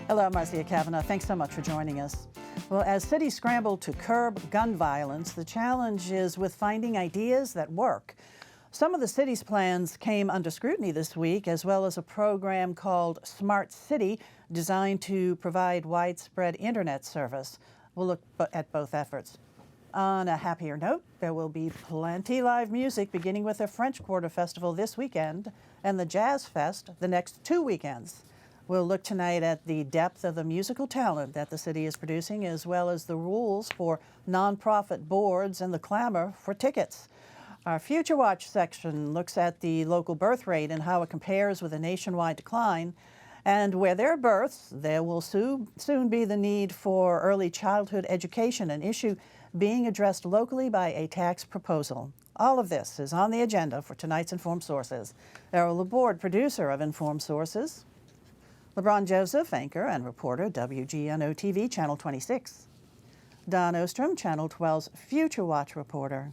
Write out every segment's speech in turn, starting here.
Hello, I'm Marcia Cavanaugh. Thanks so much for joining us. Well, as cities scramble to curb gun violence, the challenge is with finding ideas that work. Some of the city's plans came under scrutiny this week, as well as a program called Smart City, designed to provide widespread internet service. We'll look at both efforts. On a happier note, there will be plenty live music, beginning with the French Quarter Festival this weekend and the Jazz Fest the next 2 weekends. We'll look tonight at the depth of the musical talent that the city is producing, as well as the rules for nonprofit boards and the clamor for tickets. Our Future Watch section looks at the local birth rate and how it compares with a nationwide decline. And where there are births, there will soon be the need for early childhood education, an issue being addressed locally by a tax proposal. All of this is on the agenda for tonight's Informed Sources. Errol Laborde, producer of Informed Sources. LeBron Joseph, anchor and reporter, WGNO-TV, Channel 26. Don Ostrom, Channel 12's Future Watch reporter.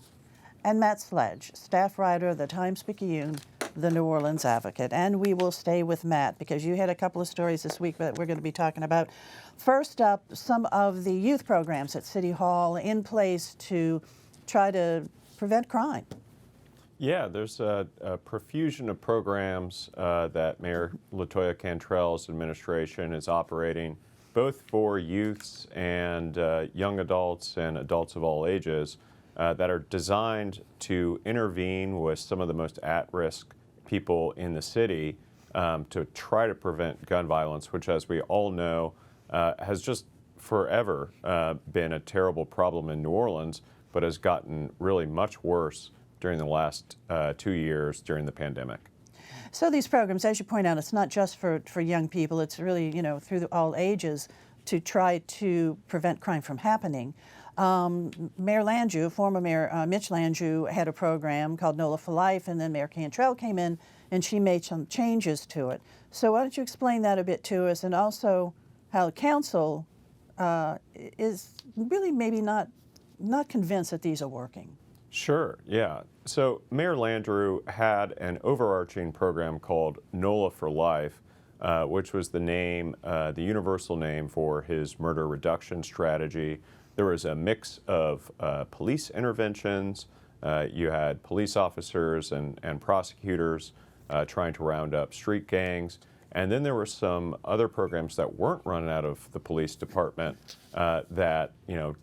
And Matt Sledge, staff writer of the Times-Picayune, the New Orleans Advocate. And we will stay with Matt because you had a couple of stories this week that we're going to be talking about. First up, some of the youth programs at City Hall in place to try to prevent crime. Yeah, there's a profusion of programs that Mayor LaToya Cantrell's administration is operating, both for youths and young adults and adults of all ages, that are designed to intervene with some of the most at-risk people in the city to try to prevent gun violence, which, as we all know, has just forever been a terrible problem in New Orleans, but has gotten really much worse during the last 2 years during the pandemic. So these programs, as you point out, it's not just for young people, it's really, through all ages to try to prevent crime from happening. Mayor Landrieu, former Mayor Mitch Landrieu, had a program called NOLA for Life, and then Mayor Cantrell came in and she made some changes to it. So why don't you explain that a bit to us, and also how the council is really maybe not convinced that these are working. Sure, yeah. So Mayor Landrieu had an overarching program called NOLA for Life, which was the name, the universal name for his murder reduction strategy. There was a mix of police interventions. You had police officers and prosecutors trying to round up street gangs. And then there were some other programs that weren't run out of the police department that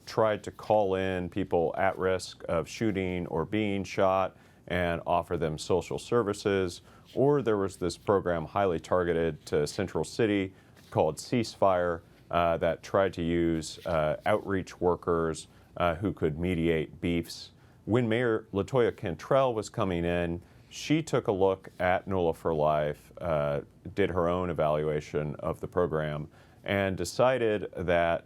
tried to call in people at risk of shooting or being shot and offer them social services. Or there was this program highly targeted to Central City called Ceasefire that tried to use outreach workers who could mediate beefs. When Mayor LaToya Cantrell was coming in, she took a look at NOLA for Life, did her own evaluation of the program, and decided that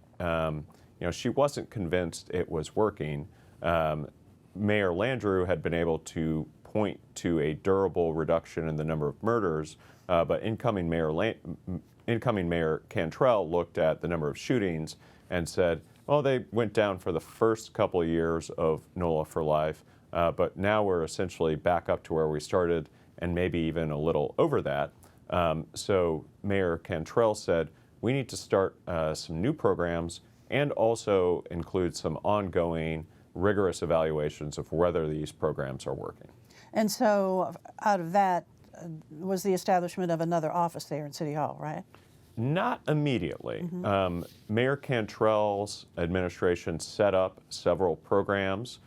she wasn't convinced it was working. Mayor Landrieu had been able to point to a durable reduction in the number of murders, but incoming Mayor Cantrell looked at the number of shootings and said, well, they went down for the first couple of years of NOLA for Life, but now we're essentially back up to where we started and maybe even a little over that. So Mayor Cantrell said, we need to start some new programs and also include some ongoing rigorous evaluations of whether these programs are working. And so out of that was the establishment of another office there in City Hall, right? Not immediately. Mm-hmm. Mayor Cantrell's administration set up several programs,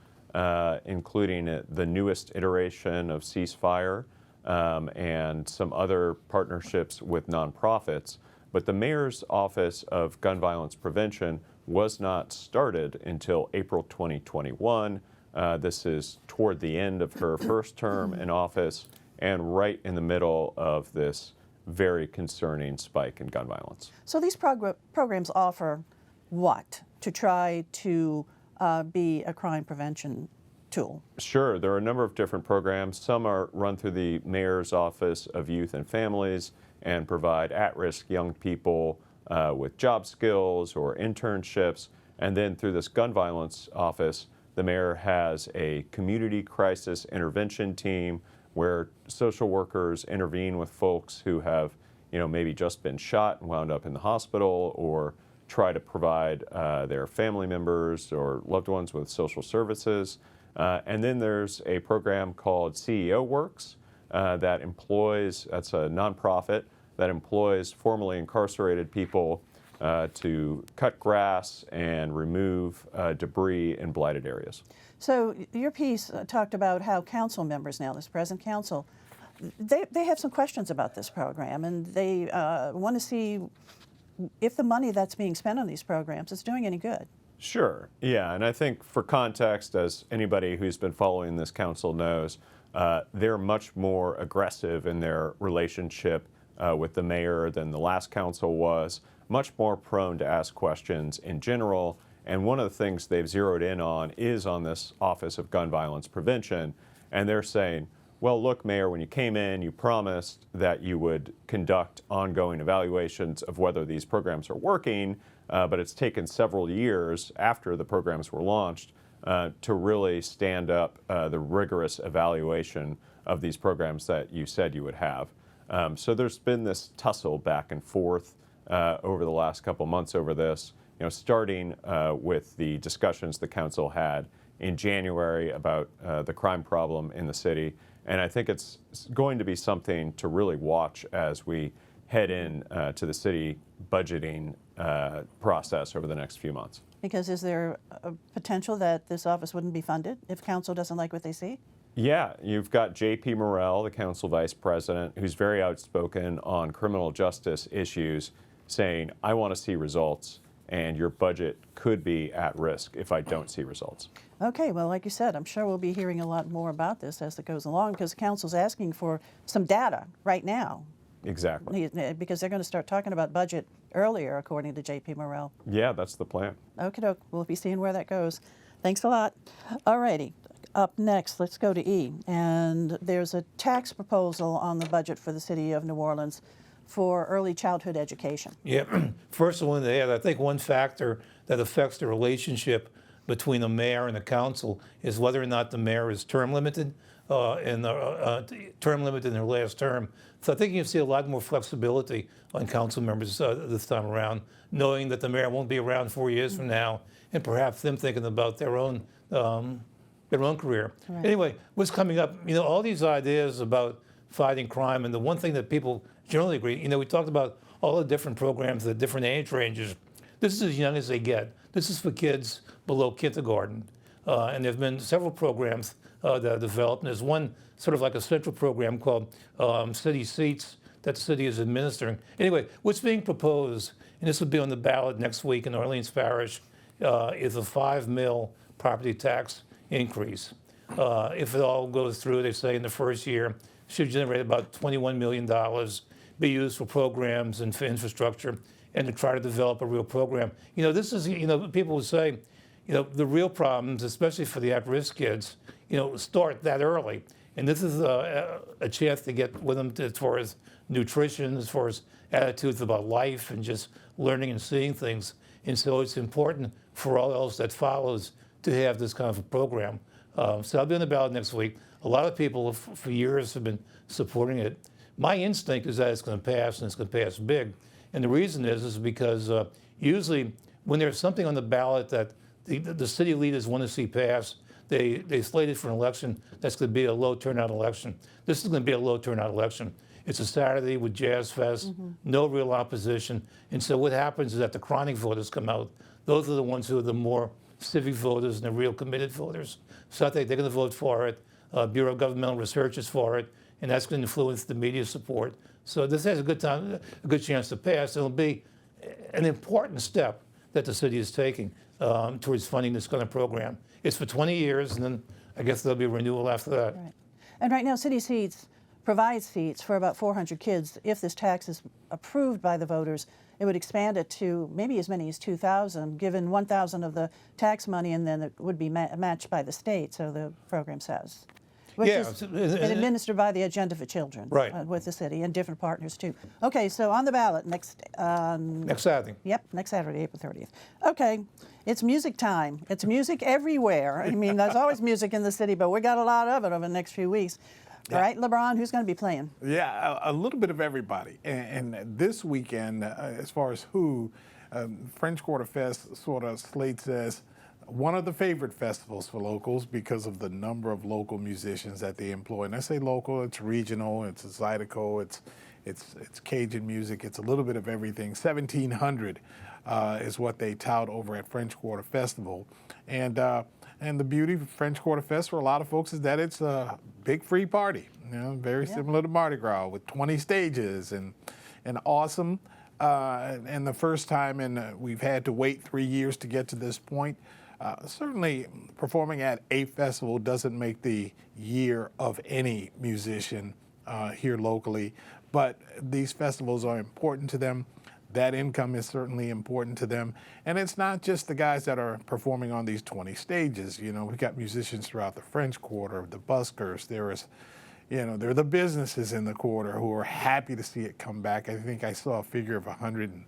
including the newest iteration of Ceasefire and some other partnerships with nonprofits. But the mayor's Office of Gun Violence Prevention was not started until April 2021. This is toward the end of her first term in office and right in the middle of this very concerning spike in gun violence. So these programs offer what to try to be a crime prevention tool? Sure, there are a number of different programs. Some are run through the Mayor's Office of Youth and Families and provide at-risk young people with job skills or internships. And then through this gun violence office, the mayor has a community crisis intervention team where social workers intervene with folks who have maybe just been shot and wound up in the hospital, or try to provide their family members or loved ones with social services. And then there's a program called CEO Works that's a nonprofit that employs formerly incarcerated people to cut grass and remove debris in blighted areas. So your piece talked about how council members now, this present council, they have some questions about this program, and they want to see if the money that's being spent on these programs is doing any good. Sure, yeah, and I think for context, as anybody who's been following this council knows, they're much more aggressive in their relationship with the mayor than the last council was, much more prone to ask questions in general, and one of the things they've zeroed in on is on this Office of Gun Violence Prevention, and they're saying, well, look, Mayor, when you came in, you promised that you would conduct ongoing evaluations of whether these programs are working, but it's taken several years after the programs were launched to really stand up the rigorous evaluation of these programs that you said you would have. So there's been this tussle back and forth over the last couple months over this, starting with the discussions the council had in January about the crime problem in the city. And I think it's going to be something to really watch as we head in to the city budgeting process over the next few months. Because is there a potential that this office wouldn't be funded if council doesn't like what they see? Yeah, you've got J.P. Morrell, the council vice president, who's very outspoken on criminal justice issues, saying, I want to see results, and your budget could be at risk if I don't see results. Okay, well, like you said, I'm sure we'll be hearing a lot more about this as it goes along, because the council's asking for some data right now. Exactly. Because they're going to start talking about budget earlier, according to J.P. Morrell. Yeah, that's the plan. Okie doke. We'll be seeing where that goes. Thanks a lot. All righty. Up next, let's go to E. And there's a tax proposal on the budget for the city of New Orleans for early childhood education. Yeah, first one to add, I think one factor that affects the relationship between the mayor and the council is whether or not the mayor is term limited in their last term. So I think you see a lot more flexibility on council members this time around, knowing that the mayor won't be around 4 years from now, and perhaps them thinking about their own career. Right. Anyway, what's coming up? All these ideas about fighting crime, and the one thing that people generally agree. We talked about all the different programs, the different age ranges. This is as young as they get. This is for kids below kindergarten. And there have been several programs that are developed. And there's one sort of like a central program called City Seats that the city is administering. Anyway, what's being proposed, and this will be on the ballot next week in Orleans Parish, is a $5 million property tax increase. If it all goes through, they say in the first year, should generate about $21 million, be used for programs and for infrastructure, and to try to develop a real program. This is, people would say, the real problems, especially for the at-risk kids, start that early. And this is a chance to get with them as far as nutrition, as far as attitudes about life and just learning and seeing things. And so it's important for all else that follows to have this kind of a program. So I'll be on the ballot next week. A lot of people for years have been supporting it. My instinct is that it's going to pass, and it's going to pass big. And the reason is because usually when there's something on the ballot that the city leaders want to see pass, they slate it for an election that's going to be a low turnout election. This is going to be a low turnout election. It's a Saturday with Jazz Fest, no real opposition. And so what happens is that the chronic voters come out. Those are the ones who are the more civic voters and the real committed voters. So I think they're going to vote for it. Bureau of Governmental Research is for it, and that's going to influence the media support. So this has a good chance to pass. It'll be an important step that the city is taking towards funding this kind of program. It's for 20 years, and then I guess there'll be a renewal after that. Right. And right now, City Seats provides seats for about 400 kids. If this tax is approved by the voters, it would expand it to maybe as many as 2,000, given 1,000 of the tax money, and then it would be matched by the state, so the program says. Which is administered by the Agenda for Children, right, with the city and different partners too. Okay, so on the ballot next Saturday. Yep, next Saturday, April 30th. Okay, it's music time. It's music everywhere. I mean, there's always music in the city, but we got a lot of it over the next few weeks. All right, LeBron, who's going to be playing? Yeah, a little bit of everybody. And this weekend, as far as who, French Quarter Fest sort of slates as one of the favorite festivals for locals because of the number of local musicians that they employ. And I say local, it's regional, it's Zydeco, it's Cajun music, it's a little bit of everything. 1,700 is what they tout over at French Quarter Festival. And the beauty of French Quarter Fest for a lot of folks is that it's a big free party, very similar to Mardi Gras with 20 stages and awesome. And the first time, and we've had to wait 3 years to get to this point. Certainly, performing at a festival doesn't make the year of any musician here locally, but these festivals are important to them. That income is certainly important to them. And it's not just the guys that are performing on these 20 stages. We've got musicians throughout the French Quarter, the buskers. There are the businesses in the quarter who are happy to see it come back. I think I saw a figure of $190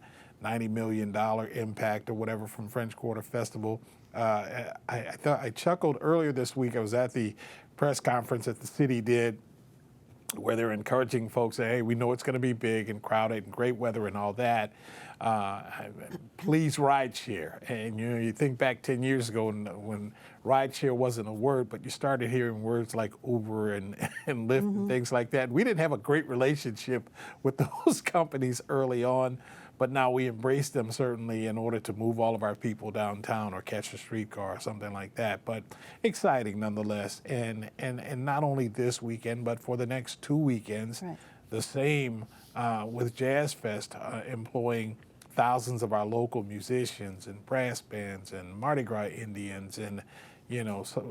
million impact or whatever from French Quarter Festival. I chuckled earlier this week. I was at the press conference that the city did where they're encouraging folks, hey, we know it's going to be big and crowded and great weather and all that. Please ride share. And you think back 10 years ago when ride share wasn't a word, but you started hearing words like Uber and Lyft and things like that. We didn't have a great relationship with those companies early on, but now we embrace them certainly in order to move all of our people downtown or catch a streetcar or something like that. But exciting nonetheless. And not only this weekend, but for the next 2 weekends, right. The same with Jazz Fest, employing thousands of our local musicians and brass bands and Mardi Gras Indians and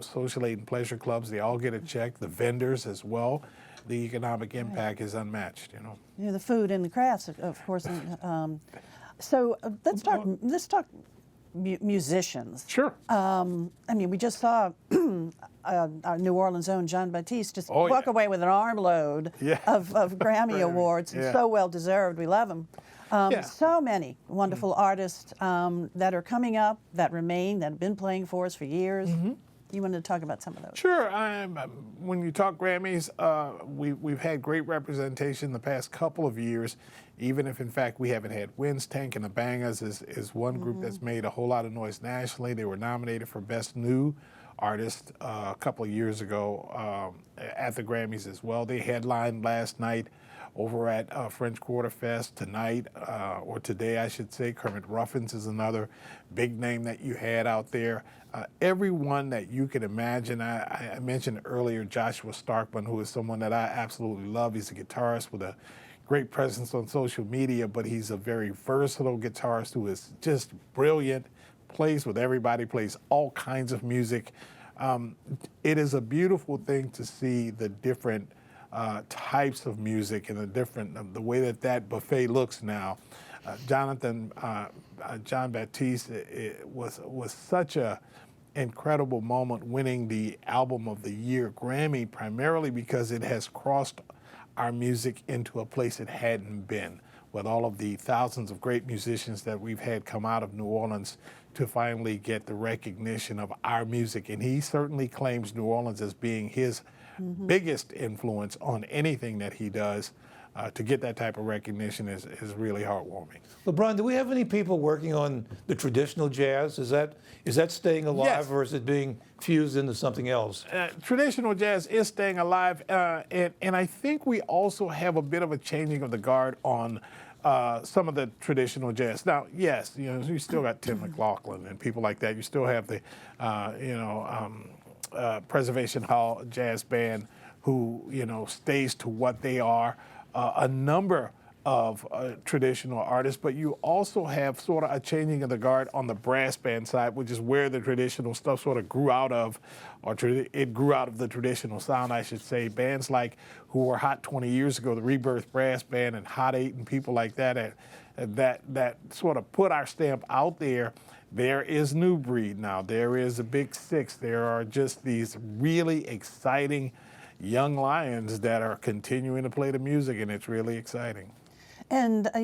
social aid and pleasure clubs. They all get a check. The vendors as well. The economic impact is unmatched. The food and the crafts, of course. So let's talk musicians. Sure. We just saw our New Orleans' own John Batiste just walk away with an armload of Grammy awards. Yeah. So well deserved. We love him. So many wonderful artists that are coming up, that remain, that have been playing for us for years. Mm-hmm. You wanted to talk about some of those? Sure. When you talk Grammys, we've had great representation the past couple of years, even if, in fact, we haven't had wins. Tank and the Bangers is one group that's made a whole lot of noise nationally. They were nominated for Best New Artist a couple of years ago at the Grammys as well. They headlined last night over at French Quarter Fest. Tonight, or today I should say, Kermit Ruffins is another big name that you had out there. Everyone that you could imagine. I mentioned earlier Joshua Starkman, who is someone that I absolutely love. He's a guitarist with a great presence on social media, but he's a very versatile guitarist who is just brilliant, plays with everybody, plays all kinds of music. It is a beautiful thing to see the different types of music and the way that buffet looks now. John Batiste was such a incredible moment winning the Album of the Year Grammy, primarily because it has crossed our music into a place it hadn't been, with all of the thousands of great musicians that we've had come out of New Orleans to finally get the recognition of our music. And he certainly claims New Orleans as being his biggest influence on anything that he does. To get that type of recognition is really heartwarming. LeBron, do we have any people working on the traditional jazz? Is that staying alive, yes, or is it being fused into something else? Traditional jazz is staying alive, and I think we also have a bit of a changing of the guard on some of the traditional jazz. Now, yes, you still got Tim McLaughlin and people like that. You still have the, Preservation Hall Jazz Band, who stays to what they are. A number of traditional artists, but you also have sort of a changing of the guard on the brass band side, which is where the traditional stuff sort of grew out of, or it grew out of the traditional sound, I should say. Bands like who were hot 20 years ago, the Rebirth Brass Band and Hot 8 and people like that, that sort of put our stamp out there. There is New Breed now. There is a Big Six. There are just these really exciting young lions that are continuing to play the music, and it's really exciting. And I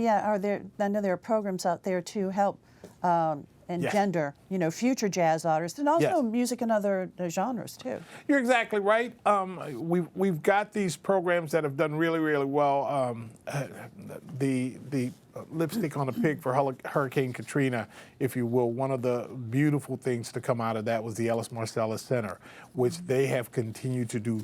know there are programs out there to help engender, future jazz artists, and also Yes. music in other genres too. You're exactly right. We've got these programs that have done really, really well. The lipstick on the pig for Hurricane Katrina, if you will. One of the beautiful things to come out of that was the Ellis Marcellus Center, which they have continued to do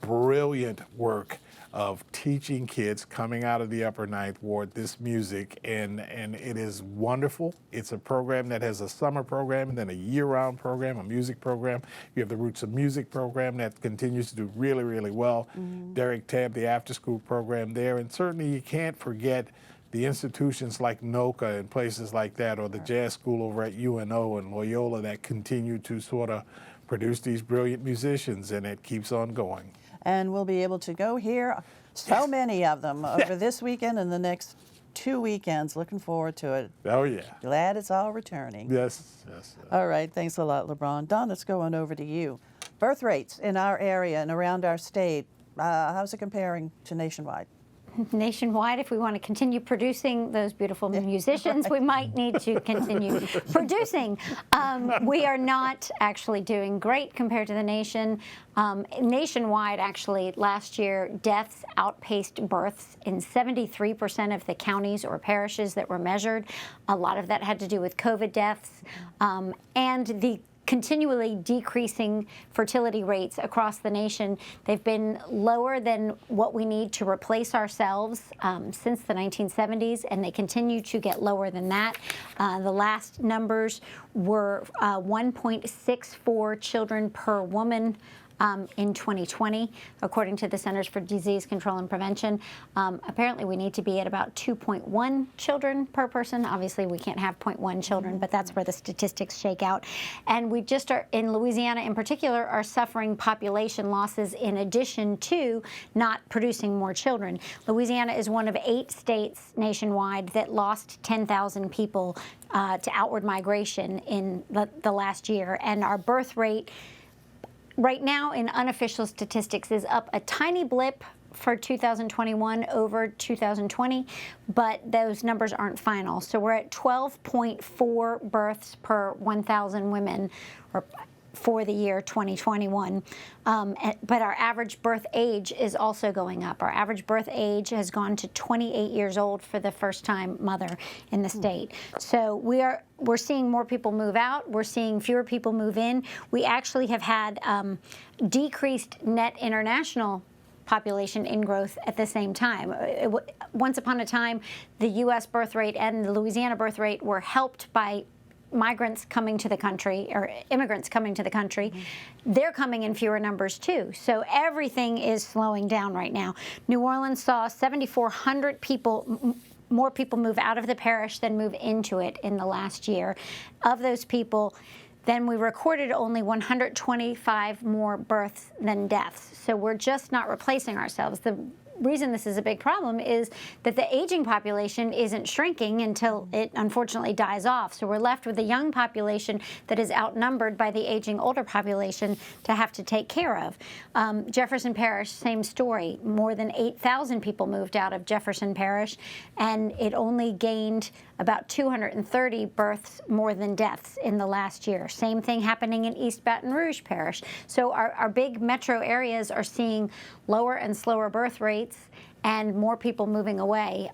brilliant work of teaching kids coming out of the Upper Ninth Ward this music, and it is wonderful. It's a program that has a summer program and then a year-round program, a music program. You have the Roots of Music program that continues to do really, really well. Derek Tabb, the after-school program there, and certainly you can't forget the institutions like NOCA and places like that, or the jazz school over at UNO and Loyola that continue to sort of produce these brilliant musicians, and it keeps on going. And we'll be able to go hear so many of them over this weekend and the next 2 weekends. Looking forward to it. Oh, yeah. Glad it's all returning. Yes, yes. All right, thanks a lot, LeBron. Don, let's go on over to you. Birth rates in our area and around our state, how's it comparing to nationwide? Nationwide, if we want to continue producing those beautiful musicians, we might need to continue producing. We are not actually doing great compared to the nation. Nationwide, actually, last year, deaths outpaced births in 73% of the counties or parishes that were measured. A lot of that had to do with COVID deaths and the continually decreasing fertility rates across the nation. They've been lower than what we need to replace ourselves since the 1970s, and they continue to get lower than that. The last numbers were 1.64 children per woman in 2020, according to the Centers for Disease Control and Prevention. Apparently, we need to be at about 2.1 children per person. Obviously, we can't have 0.1 children, but that's where the statistics shake out. And we just are, in Louisiana in particular, are suffering population losses in addition to not producing more children. Louisiana is one of 8 states nationwide that lost 10,000 people to outward migration in the last year. And our birth rate right now in unofficial statistics is up a tiny blip for 2021 over 2020, but those numbers aren't final. So we're at 12.4 births per 1,000 women for the year 2021. But our average birth age is also going up. Our average birth age has gone to 28 years old for the first-time mother in the state. So we're seeing more people move out. We're seeing fewer people move in. We actually have had decreased net international population ingrowth at the same time. Once upon a time, the U.S. birth rate and the Louisiana birth rate were helped by migrants coming to the country, or immigrants coming to the country. They're coming in fewer numbers too. So everything is slowing down right now. New Orleans saw 7,400 people, more people move out of the parish than move into it in the last year. Of those people, then we recorded only 125 more births than deaths. So we're just not replacing ourselves. The reason this is a big problem is that the aging population isn't shrinking until it unfortunately dies off. So we're left with a young population that is outnumbered by the aging older population to have to take care of. Jefferson Parish, same story. More than 8,000 people moved out of Jefferson Parish, and it only gained about 230 births more than deaths in the last year. Same thing happening in East Baton Rouge Parish. So our big metro areas are seeing lower and slower birth rates and more people moving away.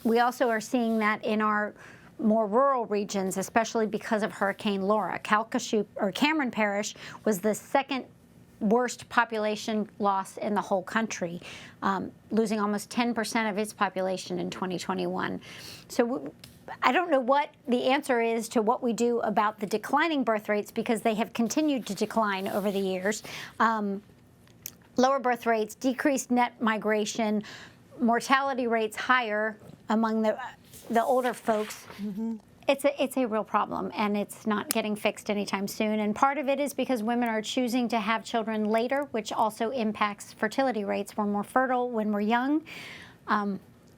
We also are seeing that in our more rural regions, especially because of Hurricane Laura. Cameron Parish was the second worst population loss in the whole country, losing almost 10% of its population in 2021. So I don't know what the answer is to what we do about the declining birth rates, because they have continued to decline over the years. Lower birth rates, decreased net migration, mortality rates higher among the older folks. It's a real problem, and it's not getting fixed anytime soon. And part of it is because women are choosing to have children later, which also impacts fertility rates. We're more fertile when we're young.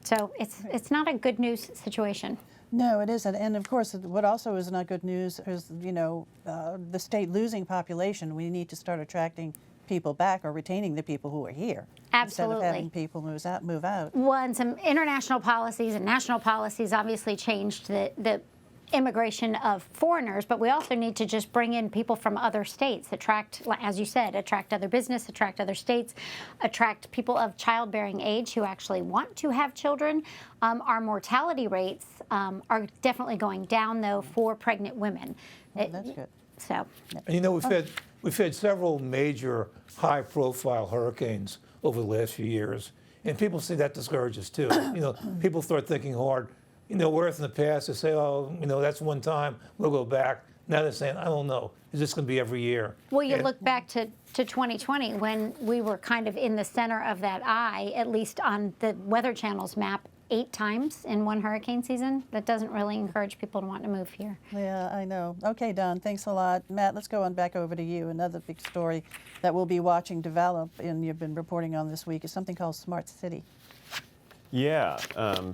So it's not a good news situation. No, it isn't. And of course, what also is not good news is, the state losing population. We need to start attracting people back, or retaining the people who are here. Absolutely. Instead of having people move out. Well, and some international policies and national policies obviously changed the immigration of foreigners, but we also need to just bring in people from other states, attract, as you said, attract other business, attract other states, attract people of childbearing age who actually want to have children. Our mortality rates are definitely going down, though, for pregnant women. That's good. So, And you know, we've had several major high-profile hurricanes over the last few years, and people see that discourages too. You know, people start thinking hard. You know, whereas in the past they say, oh, you know, that's one time, we'll go back. Now they're saying, I don't know, is this going to be every year? well, you look back to 2020 when we were kind of in the center of that eye, at least on the Weather Channel's map, 8 times in one hurricane season. That doesn't really encourage people to want to move here. Yeah, I know. Okay, Don, thanks a lot. Matt, let's go on back over to you. Another big story that we'll be watching develop and you've been reporting on this week is something called Smart City. Yeah,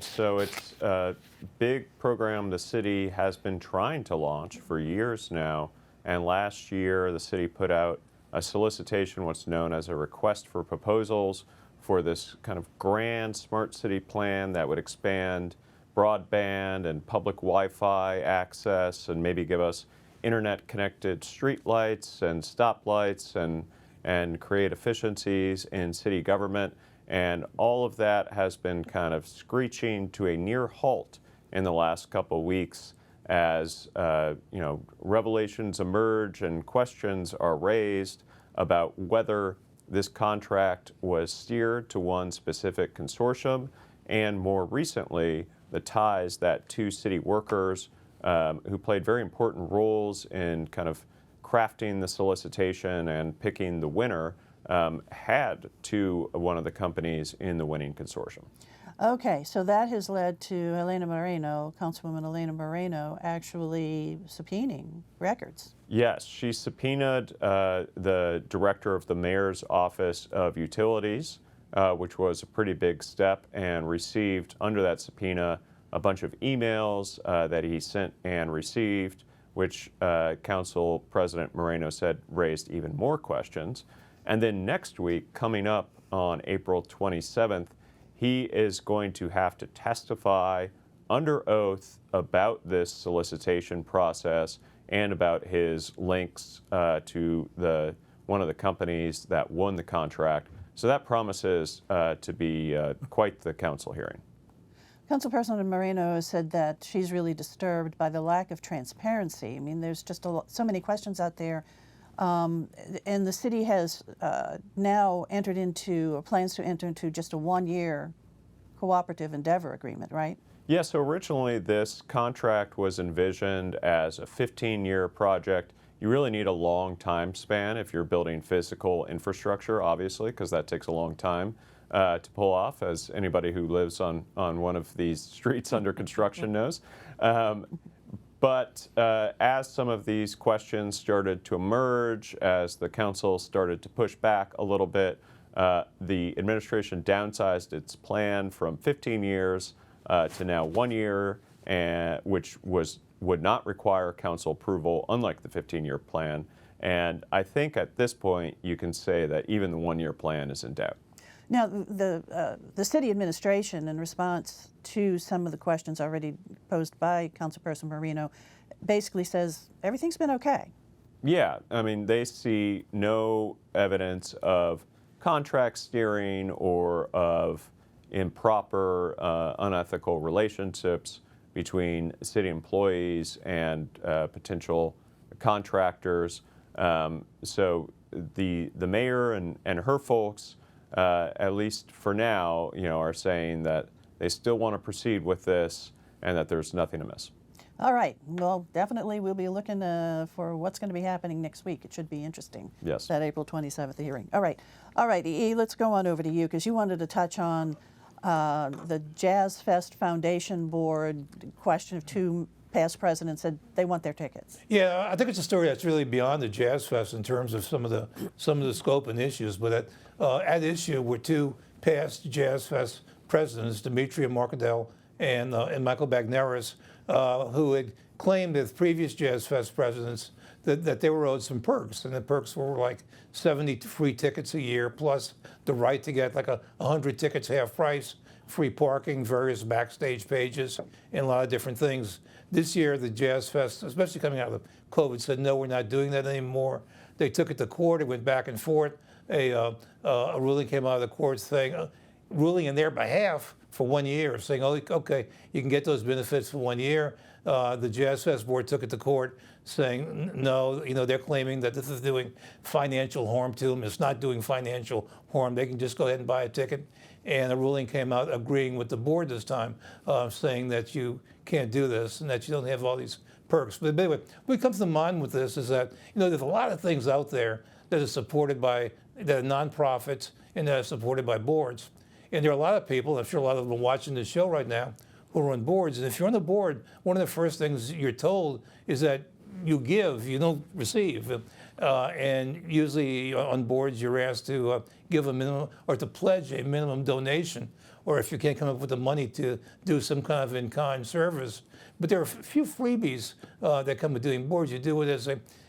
so it's a big program the city has been trying to launch for years now. And last year, the city put out a solicitation, what's known as a request for proposals, for this kind of grand smart city plan that would expand broadband and public Wi-Fi access and maybe give us internet-connected streetlights and stoplights and create efficiencies in city government. And all of that has been kind of screeching to a near halt in the last couple of weeks as you know, revelations emerge and questions are raised about whether this contract was steered to one specific consortium, and more recently, the ties that 2 city workers who played very important roles in kind of crafting the solicitation and picking the winner had to one of the companies in the winning consortium. Okay, so that has led to Elena Moreno, Councilwoman Elena Moreno, actually subpoenaing records. Yes, she subpoenaed the director of the mayor's office of utilities, which was a pretty big step, and received under that subpoena a bunch of emails that he sent and received, which Council President Moreno said raised even more questions. And then next week, coming up on April 27th, he is going to have to testify under oath about this solicitation process and about his links to one of the companies that won the contract. So that promises to be quite the council hearing. Councilperson Moreno has said that she's really disturbed by the lack of transparency. I mean, there's just so many questions out there. And the city has now entered into, or plans to enter into, just a 1-year cooperative endeavor agreement, right? Yeah, so originally this contract was envisioned as a 15-year project. You really need a long time span if you're building physical infrastructure, obviously, because that takes a long time to pull off, as anybody who lives on one of these streets under construction knows. But as some of these questions started to emerge, as the council started to push back a little bit, the administration downsized its plan from 15 years to now 1 year, which would not require council approval, unlike the 15-year plan. And I think at this point you can say that even the 1-year plan is in doubt. Now, the city administration, in response to some of the questions already posed by Councilperson Moreno, basically says everything's been okay. Yeah, I mean, they see no evidence of contract steering or of improper, unethical relationships between city employees and potential contractors. So the mayor and her folks, at least for now, are saying that they still want to proceed with this and that there's nothing amiss. All right. Well, definitely we'll be looking for what's going to be happening next week. It should be interesting. Yes. That April 27th hearing. All right. All right, E, let's go on over to you because you wanted to touch on the Jazz Fest Foundation Board question of 2 past presidents said they want their tickets. Yeah, I think it's a story that's really beyond the Jazz Fest in terms of some of the scope and issues. But at issue were 2 past Jazz Fest presidents, Demetria Markadel and Michael Bagneris, who had claimed as previous Jazz Fest presidents that they were owed some perks, and the perks were like 70 free tickets a year, plus the right to get like 100 tickets half price, free parking, various backstage pages, and a lot of different things. This year, the Jazz Fest, especially coming out of COVID, said, no, we're not doing that anymore. They took it to court. It went back and forth. A ruling came out of the court saying, ruling in their behalf for 1 year, saying, oh, okay, you can get those benefits for 1 year. The Jazz Fest board took it to court, saying, no, they're claiming that this is doing financial harm to them. It's not doing financial harm. They can just go ahead and buy a ticket. And a ruling came out agreeing with the board this time, saying that you can't do this and that you don't have all these perks. But anyway, what comes to mind with this is that, there's a lot of things out there that are supported by, that are nonprofits and that are supported by boards. And there are a lot of people, I'm sure a lot of them are watching this show right now, who are on boards. And if you're on the board, one of the first things you're told is that you give, you don't receive. And usually on boards, you're asked to give a minimum or to pledge a minimum donation, or if you can't come up with the money to do some kind of in-kind service. But there are a few freebies that come with doing boards. You do it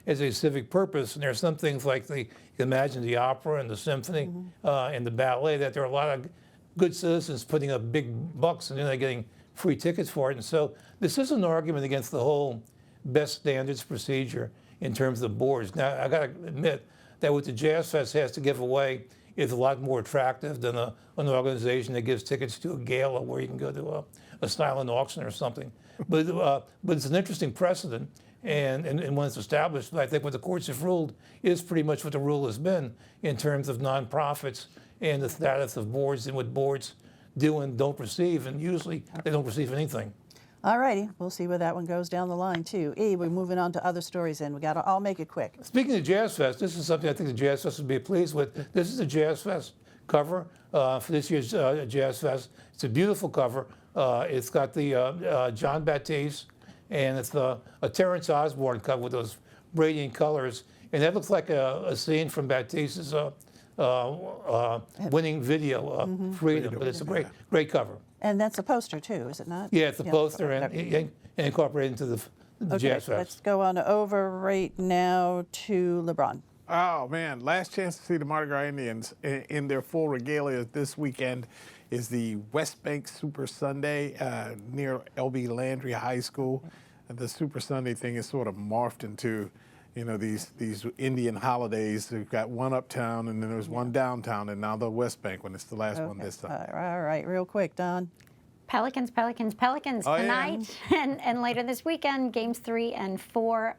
as a civic purpose, and there are some things like you can imagine the opera and the symphony and the ballet, that there are a lot of good citizens putting up big bucks and then they're getting free tickets for it. And so this is an argument against the whole best standards procedure in terms of boards. Now, I got to admit that what the Jazz Fest has to give away is a lot more attractive than an organization that gives tickets to a gala where you can go to a silent auction or something. But it's an interesting precedent, and when it's established, I think what the courts have ruled is pretty much what the rule has been in terms of nonprofits and the status of boards and what boards do and don't receive, and usually they don't receive anything. All righty, we'll see where that one goes down the line too. We're moving on to other stories, and I'll make it quick. Speaking of Jazz Fest, this is something I think the Jazz Fest would be pleased with. This is the Jazz Fest cover for this year's Jazz Fest. It's a beautiful cover. It's got the John Baptiste, and it's a Terrence Osborne cover with those radiant colors. And that looks like a scene from Baptiste's winning video, Freedom. But it's a great cover. And that's a poster too, is it not? Yeah, it's a poster and incorporated into the Jazz Fest. Let's go on over right now to LeBron. Oh, man. Last chance to see the Mardi Gras Indians in their full regalia this weekend is the West Bank Super Sunday near L.B. Landry High School. And the Super Sunday thing is sort of morphed into, these Indian holidays. We've got one uptown, and then there's one downtown, and now the West Bank when it's the last one this time. All right, real quick, Don. Pelicans tonight, and later this weekend, games 3 and 4.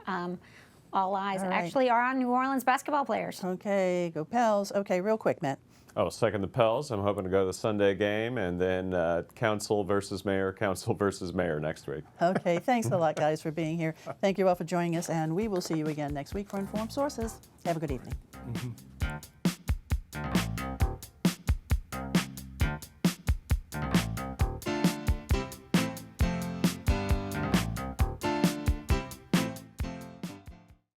All eyes actually are on New Orleans basketball players. Okay, go Pels. Okay, real quick, Matt. I'll second the Pels. I'm hoping to go to the Sunday game, and then council versus mayor next week. Okay, thanks a lot, guys, for being here. Thank you all for joining us, and we will see you again next week for Informed Sources. Have a good evening.